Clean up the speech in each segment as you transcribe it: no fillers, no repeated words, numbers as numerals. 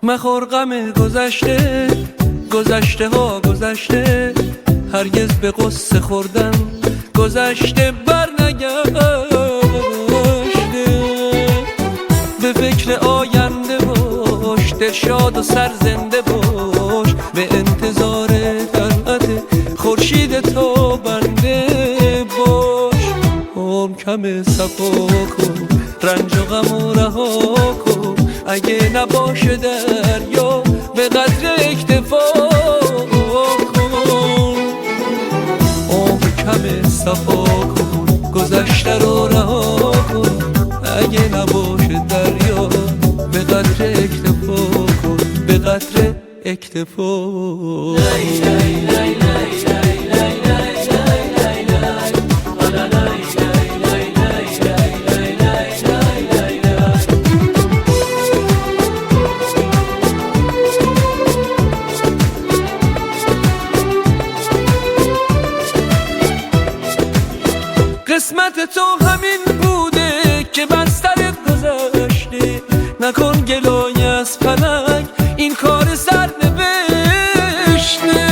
مخور غم گذشته، گذشته ها گذشته، هرگز به قصه خوردن گذشته بر نگشته. به فکر آینده باش، دلشاد و سرزنده باش، به انتظار طلعت خورشید تو بنده باش. عمر کم صفا کن، رنج و غم و رها کن، اگه نباشه دریا به قدر اکتفا کن. عمر کم صفا کن، گذشته رو رها کن، اگه نباشه دریا به قدر اکتفا کن، به قدر اکتفا. قسمت تو همین بوده که بستر گذشته، نکن گلای از فلک، این کار سر نوشته.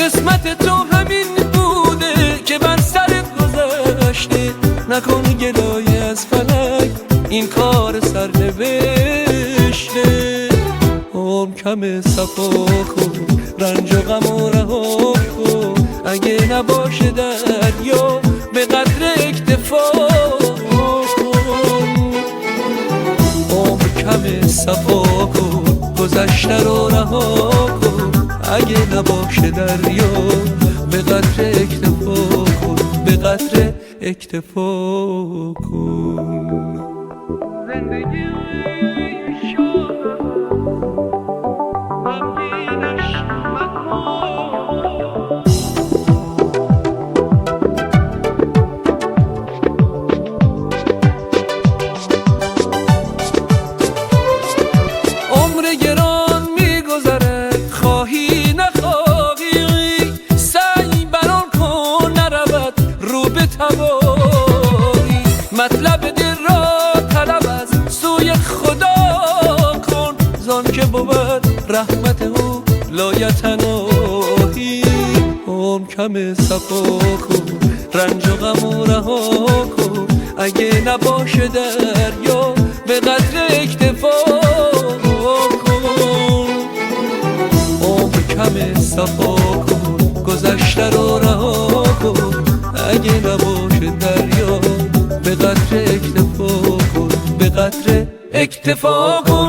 قسمت تو همین بوده که بستر گذشته، نکن گلای از فلک، این کار سر نوشته. عمر کم صفا کن، رنج و غم و رها کن، اگه نباشه دریا به قدر اکتفا کن. عمر کم صفا کن، گذشته رو رها کن، اگه نباشه دریا به قدر اکتفا کن، به قدر اکتفا کن. زندگی گران میگذره، خواهی نخواهی، سعی بران کن نرود رو به تباهی. مطلب دل را طلب از سوی خدا کن، زان که بود رحمت او لایتناهی. عمر کم صفا کن، رنج و غم و رها کن، اگه نباشه دریا به قدر اکتفا کم صفا کن، گذشته رو رها کن، اگه نباشه دریا به قدر اکتفا کن، به قدر اکتفا کن.